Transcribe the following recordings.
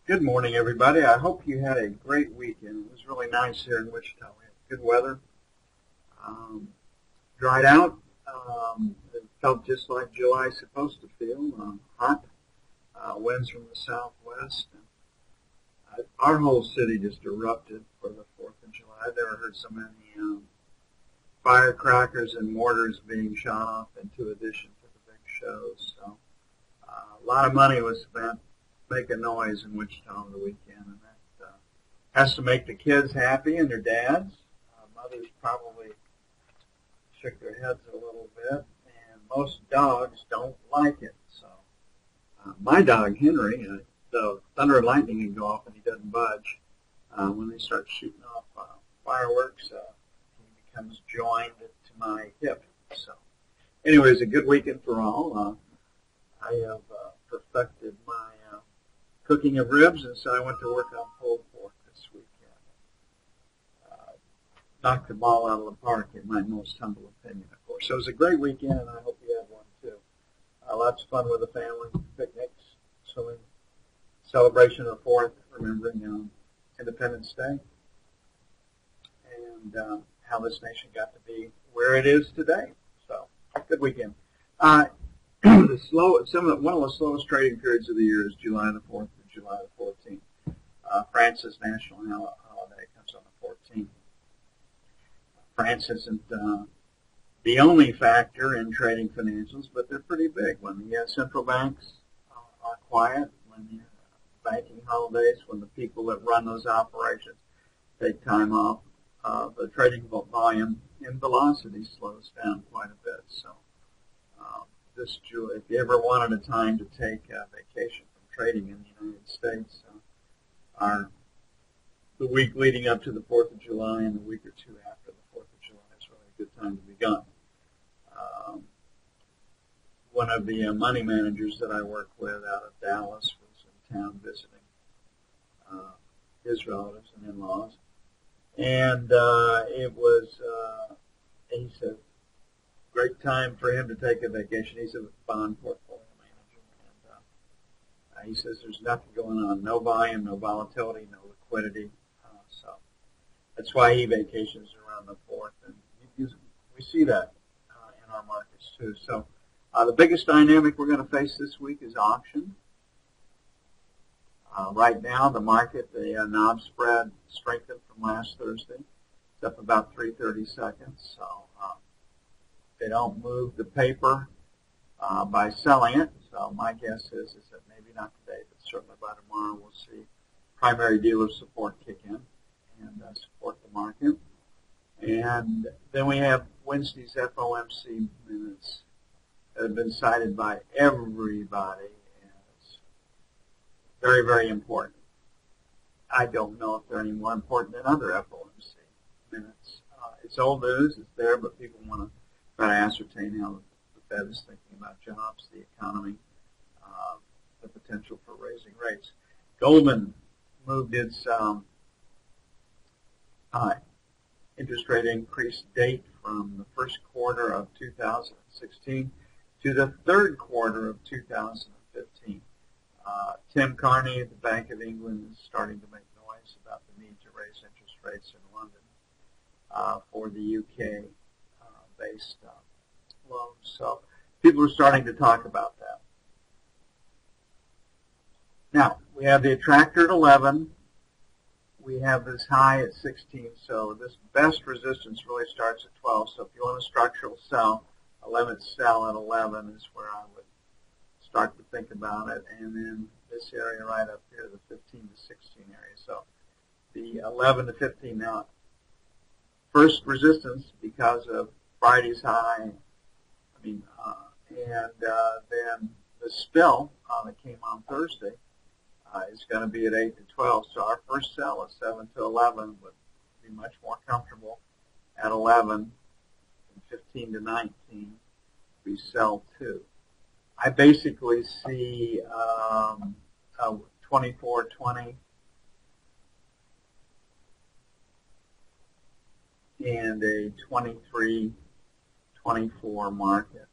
Good morning, everybody. I hope you had a great weekend. It was really nice here in Wichita. We had good weather, dried out. It felt just like July is supposed to feel, hot. Winds from the southwest. Our whole city just erupted for the 4th of July. I've never heard so many firecrackers and mortars being shot off, in addition to the big shows. So a lot of money was spent making noise in Wichita on the weekend, and that has to make the kids happy and their dads. Mothers probably shook their heads a little bit, and most dogs don't like it. So my dog, Henry, the thunder and lightning can go off and he doesn't budge. When they start shooting off fireworks, he becomes joined to my hip. So anyways, a good weekend for all. I have perfected my cooking of ribs, and so I went to work on pulled pork this weekend. Knocked the ball out of the park, in my most humble opinion, of course. So it was a great weekend, and I hope you had one too. Lots of fun with the family, picnics, swimming, celebration of the 4th, remembering Independence Day, and how this nation got to be where it is today. So, good weekend. One of the slowest trading periods of the year is July the 4th to July the 14th. France's national holiday comes on the 14th. France isn't the only factor in trading financials, but they're pretty big. When the central banks are quiet, when the banking holidays, when the people that run those operations take time off, the trading volume and velocity slows down quite a bit. So if you ever wanted a time to take a vacation from trading in the United States, the week leading up to the 4th of July and the week or two after the 4th of July is really a good time to be gone. One of the money managers that I work with out of Dallas was in town visiting his relatives and in-laws, and he said, great time for him to take a vacation. He's a bond portfolio manager, and he says there's nothing going on, no volume, no volatility, no liquidity. So that's why he vacations around the 4th, and we see that in our markets too. So the biggest dynamic we're going to face this week is auction. Right now, the market, the knob spread strengthened from last Thursday. It's up about 3/32. So they don't move the paper by selling it. So my guess is that maybe not today, but certainly by tomorrow we'll see primary dealer support kick in and support the market. And then we have Wednesday's FOMC minutes that have been cited by everybody as very, very important. I don't know if they're any more important than other FOMC minutes. It's old news. It's there, but people want to try to ascertain how the Fed is thinking about jobs, the economy, the potential for raising rates. Goldman moved its interest rate increase date from the first quarter of 2016 to the third quarter of 2015. Tim Carney at the Bank of England is starting to make noise about the need to raise interest rates in London for the UK-based loans. So people are starting to talk about that. Now, we have the attractor at 11. We have this high at 16. So this best resistance really starts at 12. So if you want a structural sell, a limit sell at 11 is where I would start to think about it. And then this area right up here, the 15 to 16 area. So the 11 to 15 now. First resistance because of Friday's high, and then the spill that came on Thursday is going to be at 8 to 12. So our first sell is 7 to 11 would be much more comfortable at 11, and 15 to 19 we sell 2. I basically see 24-20 and a 23-24 market.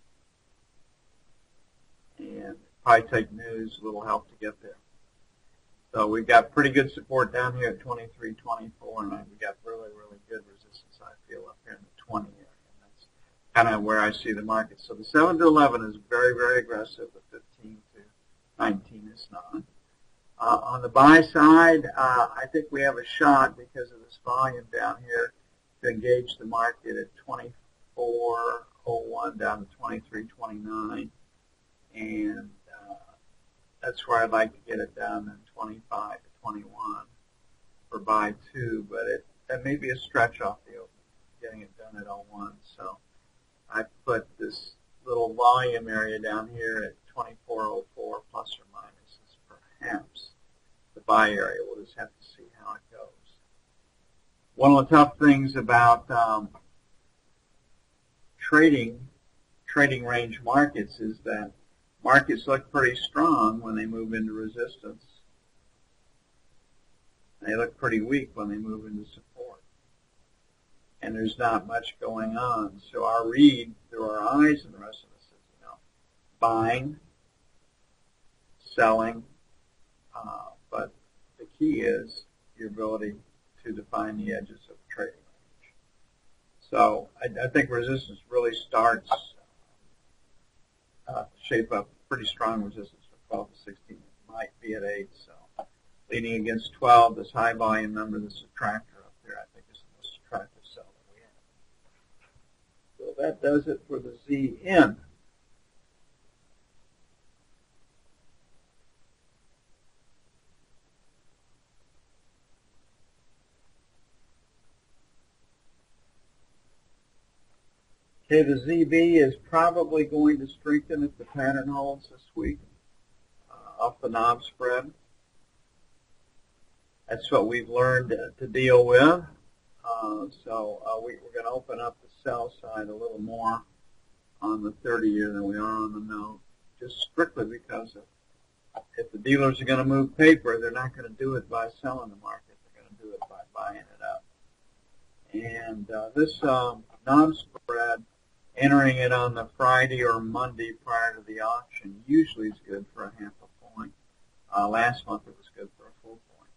And probably take news, a little help to get there. So we've got pretty good support down here at 23.24, and we got really, really good resistance, I feel, up here in the 20 area. And that's kind of where I see the market. So the 7 to 11 is very, very aggressive. The 15 to 19 is not. On the buy side, I think we have a shot because of this volume down here to engage the market at 24.01 down to 23.29, and that's where I'd like to get it down to 25 to 21 for buy 2, but that may be a stretch off the open, getting it done at 01. So I put this little volume area down here at 24.04 plus or minus is perhaps the buy area. We'll just have to see how it goes. One of the tough things about trading range markets is that markets look pretty strong when they move into resistance. They look pretty weak when they move into support. And there's not much going on. So our read through our eyes and the rest of us is, buying, selling, but the key is your ability to define the edges of the trading range. So I think resistance really starts to shape up pretty strong resistance for 12 to 16. It might be at 8. So leaning against 12, this high volume number, this attractor up there, I think is the most attractive sell that we have. So that does it for the ZN. Okay, the ZB is probably going to strengthen if the pattern holds this week off the knob spread. That's what we've learned to deal with. So we're going to open up the sell side a little more on the 30-year than we are on the note, just strictly because if the dealers are going to move paper, they're not going to do it by selling the market. They're going to do it by buying it up. And this knob spread, entering it on the Friday or Monday prior to the auction usually is good for a half a point. Last month it was good for a full point.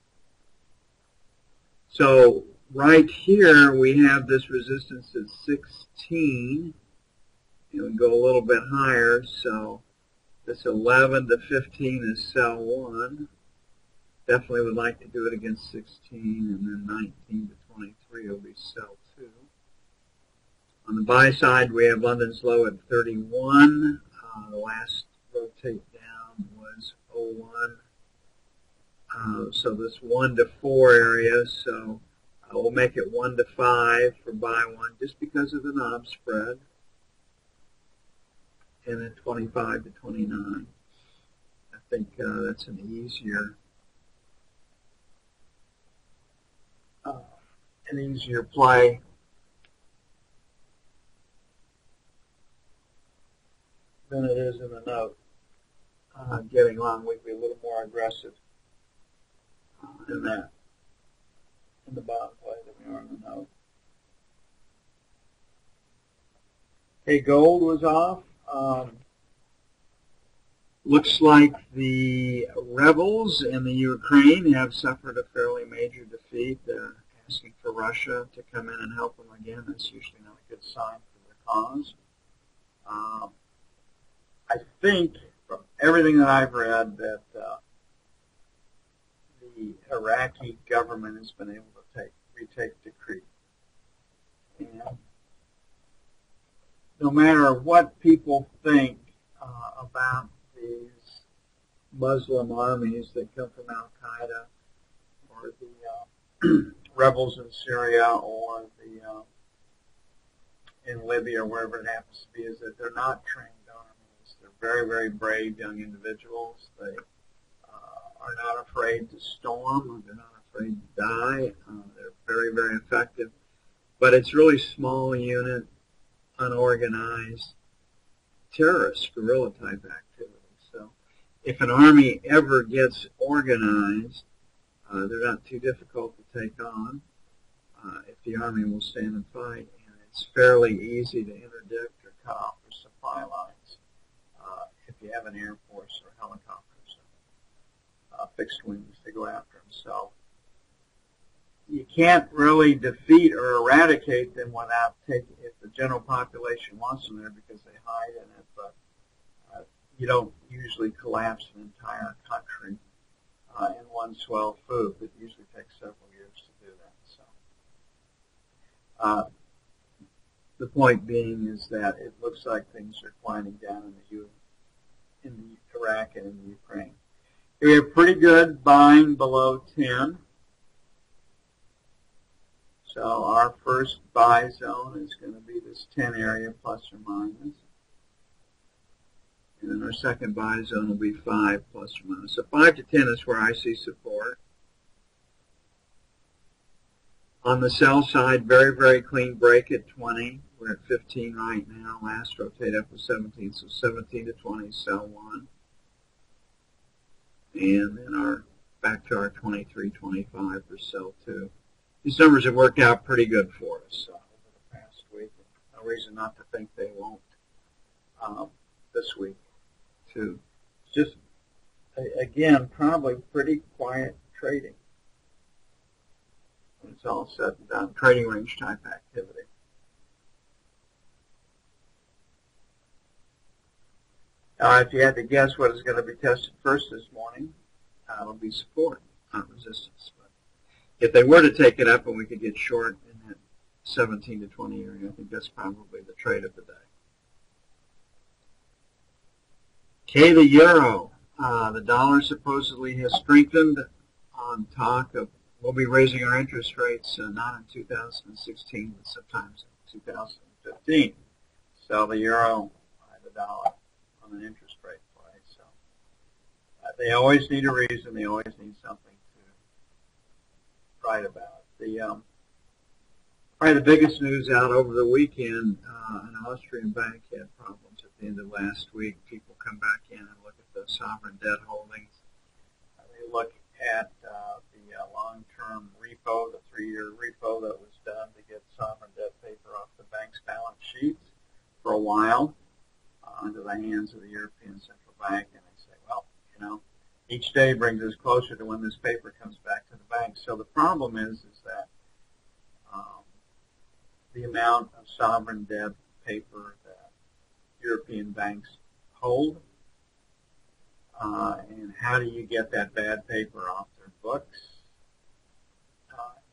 So right here we have this resistance at 16. And we go a little bit higher, so this 11 to 15 is sell 1. Definitely would like to do it against 16, and then 19 to 23 will be sell 2. On the buy side, we have London's low at 31. The last rotate down was 01. So this 1 to 4 area, so we'll make it 1 to 5 for buy 1 just because of the knob spread. And then 25 to 29. I think that's an easier play. Than it is in the note. Getting long, we'd be a little more aggressive in that, in the bottom play than we are in the note. Okay, gold was off. Looks like the rebels in the Ukraine have suffered a fairly major defeat. They're asking for Russia to come in and help them again. That's usually not a good sign for their cause. I think, from everything that I've read, that the Iraqi government has been able to retake Tikrit. And no matter what people think about these Muslim armies that come from Al-Qaeda or the rebels in Syria or the in Libya or wherever it happens to be, is that they're not trained armies. They're very, very brave young individuals. They are not afraid to storm. They're not afraid to die. They're very, very effective. But it's really small unit, unorganized, terrorist, guerrilla-type activity. So if an army ever gets organized, they're not too difficult to take on if the army will stand and fight. And it's fairly easy to interdict or cut off their supply lines if you have an air force or helicopters. fixed wings to go after them. So you can't really defeat or eradicate them without taking, if the general population wants them there because they hide in it, but you don't usually collapse an entire country in one swell swoop. It usually takes several years to do that. So the point being is that it looks like things are quieting down in the Iraq and in the Ukraine. We have pretty good buying below 10. So our first buy zone is going to be this 10 area plus or minus. And then our second buy zone will be 5 plus or minus. So 5 to 10 is where I see support. On the sell side, very, very clean break at 20. We're at 15 right now. Last rotate up was 17. So 17 to 20, sell 1. And then back to our 23, 25 for sell 2. These numbers have worked out pretty good for us over the past week. No reason not to think they won't this week, too. It's just, again, probably pretty quiet trading when it's all said and done. Trading range type activity. If you had to guess what is going to be tested first this morning, it'll be support, not resistance. If they were to take it up and we could get short in that 17 to 20 area, I think that's probably the trade of the day. Okay, the euro. The dollar supposedly has strengthened on talk of we'll be raising our interest rates not in 2016, but sometimes in 2015. So the euro, the dollar on an interest rate play. So they always need a reason. They always need something right about it. Probably the biggest news out over the weekend, an Austrian bank had problems at the end of last week. People come back in and look at the sovereign debt holdings. They look at the long-term repo, the 3-year repo that was done to get sovereign debt paper off the bank's balance sheets for a while into the hands of the European Central Bank, and they say, well, each day brings us closer to when this paper comes back to the bank. So the problem is that the amount of sovereign debt paper that European banks hold, and how do you get that bad paper off their books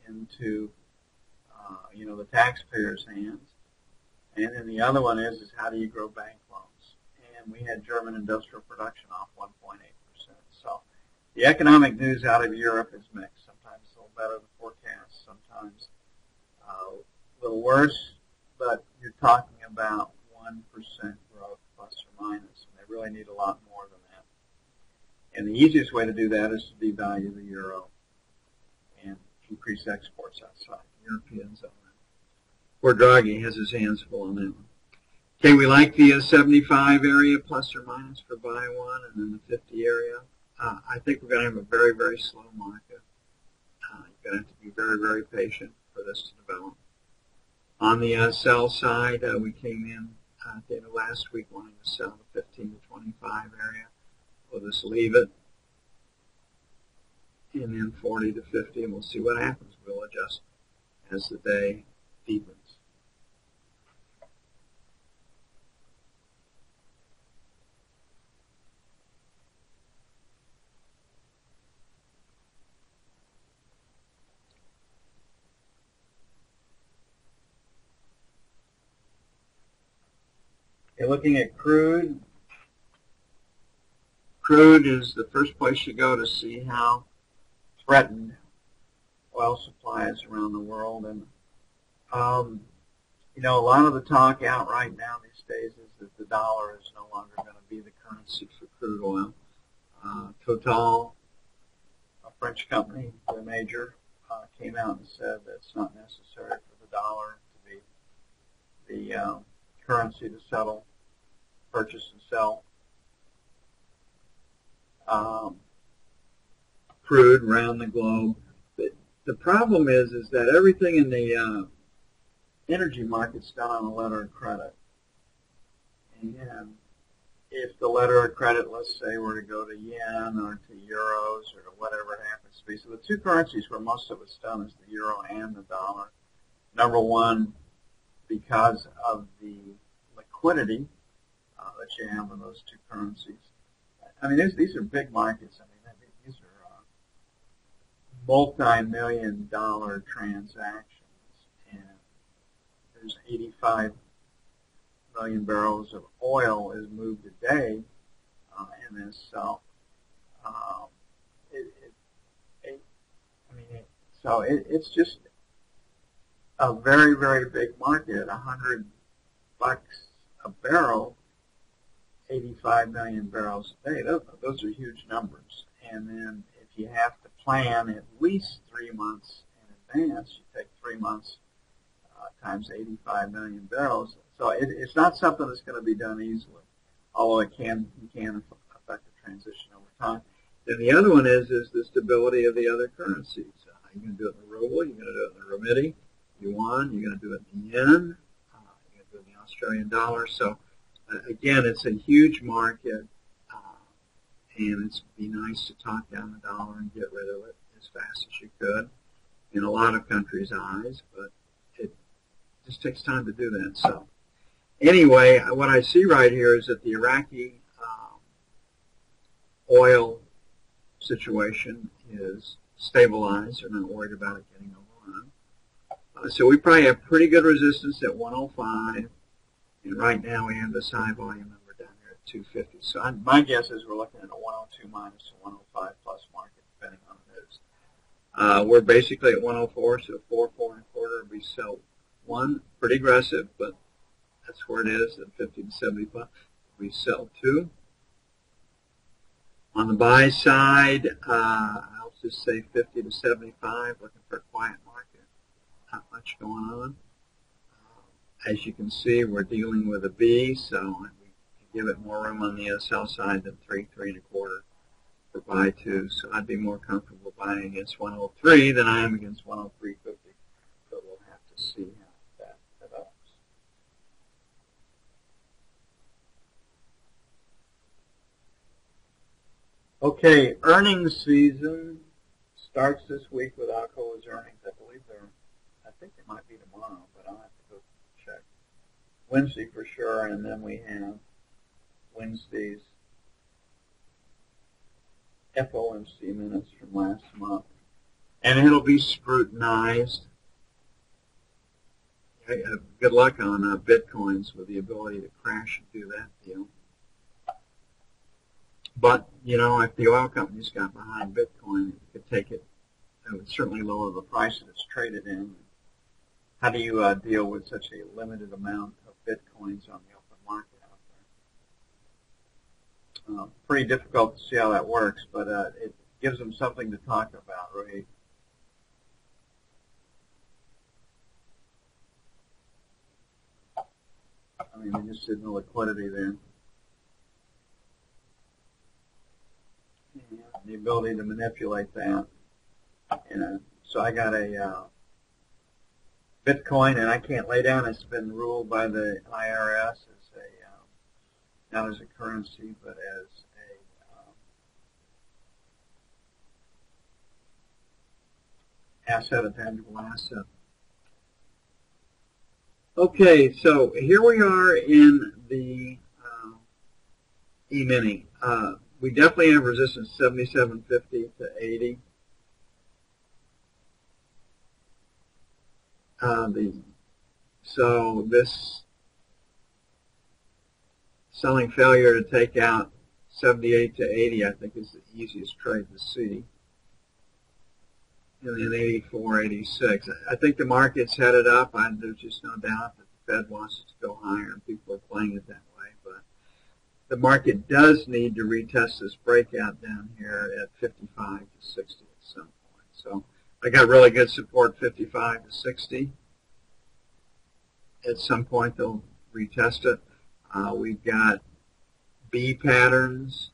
into the taxpayers' hands, and then the other one is how do you grow bank loans? And we had German industrial production off 1.8%. So the economic news out of Europe is mixed. Sometimes a little better than forecast, sometimes a little worse, but you're talking about 1% growth plus or minus, and they really need a lot more than that. And the easiest way to do that is to devalue the euro and increase exports outside the European zone. Poor Draghi has his hands full on that one. Okay, we like the 75 area plus or minus for buy one, and then the 50 area. I think we're going to have a very, very slow market. You're going to have to be very, very patient for this to develop. On the sell side, we came in at the end of last week wanting to sell the 15 to 25 area. We'll just leave it. And then 40 to 50, and we'll see what happens. We'll adjust as the day deepens. Okay, looking at crude. Crude is the first place you go to see how threatened oil supply is around the world. And, a lot of the talk out right now these days is that the dollar is no longer going to be the currency for crude oil. Total, a French company, the major, came out and said that it's not necessary for the dollar to be the currency to settle, purchase and sell crude around the globe. But the problem is that everything in the energy market's done on a letter of credit. And if the letter of credit, let's say, were to go to yen or to euros or to whatever it happens to be. So the two currencies where most of it's done is the euro and the dollar. Number one, because of the liquidity that you have in those two currencies. I mean, these are big markets. I mean, these are multi-million-dollar transactions, and there's 85 million barrels of oil is moved a day in this. So, it's just a very, very big market. $100 a barrel, 85 million barrels a day. Those are huge numbers. And then if you have to plan at least 3 months in advance, you take 3 months times 85 million barrels. So it's not something that's going to be done easily, although you can affect the transition over time. Then the other one is the stability of the other currencies. You're going to do it in the ruble, you're going to do it in the renminbi, yuan, you're going to do it in yen, you're going to do it in the Australian dollar. So again, it's a huge market, and it'd be nice to talk down the dollar and get rid of it as fast as you could in a lot of countries' eyes, but it just takes time to do that. So anyway, what I see right here is that the Iraqi oil situation is stabilized. They're not worried about it getting overrun. So we probably have pretty good resistance at 105. And right now we have this high volume number down here at 250. So my guess is we're looking at a 102 minus a 105 plus market, depending on the news. We're basically at 104, so 4, 4 1/4. We sell 1, pretty aggressive, but that's where it is at 50 to 75. We sell 2. On the buy side, I'll just say 50 to 75, looking for a quiet market. Not much going on. As you can see, we're dealing with a B, so we can give it more room on the sell side than 3, 3 1/4 for buy 2. So I'd be more comfortable buying against 103 than I am against 103.50. But we'll have to see how that develops. Okay, earnings season starts this week with Alcoa's earnings. I think it might be tomorrow, but I'll have to go check. Wednesday for sure, and then we have Wednesday's FOMC minutes from last month. And it'll be scrutinized. Good luck on Bitcoins with the ability to crash and do that deal. But, you know, if the oil companies got behind Bitcoin, it could take it. It would certainly lower the price that it's traded in. How do you deal with such a limited amount of Bitcoins on the open market out there? Pretty difficult to see how that works, but it gives them something to talk about, right? I mean, they just did no liquidity there. And the ability to manipulate that. So I got a Bitcoin, and I can't lay down. It's been ruled by the IRS as not as a currency, but as a tangible asset. Okay, so here we are in the E-mini. We definitely have resistance 77.50 to 80. So this selling failure to take out 78 to 80, I think, is the easiest trade to see. And then 84, 86. I think the market's headed up. There's just no doubt that the Fed wants it to go higher, and people are playing it that way. But the market does need to retest this breakout down here at 55 to 60 at some point. So I got really good support, 55 to 60. At some point, they'll retest it. We've got B patterns,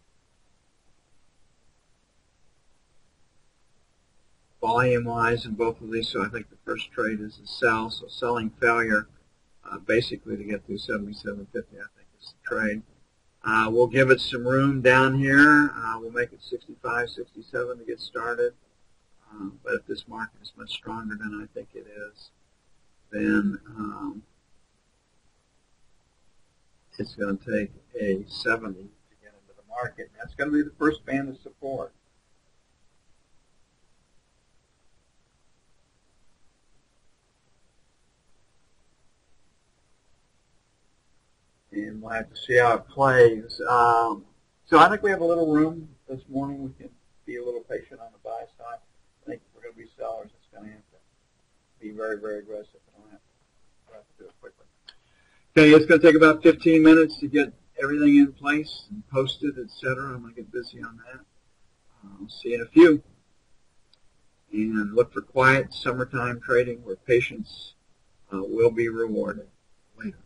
volume-wise in both of these. So I think the first trade is a sell. So selling failure, basically to get through 77.50, I think is the trade. We'll give it some room down here. We'll make it 65, 67 to get started. But if this market is much stronger than I think it is, then it's going to take a 70 to get into the market. And that's going to be the first band of support. And we'll have to see how it plays. So I think we have a little room this morning. We can be a little patient on the buy side. I think if we're going to be sellers, it's going to have to be very, very aggressive. We don't have to do it quickly. Okay, it's going to take about 15 minutes to get everything in place and posted, etc. I'm going to get busy on that. I'll see you in a few. And look for quiet summertime trading where patience will be rewarded later.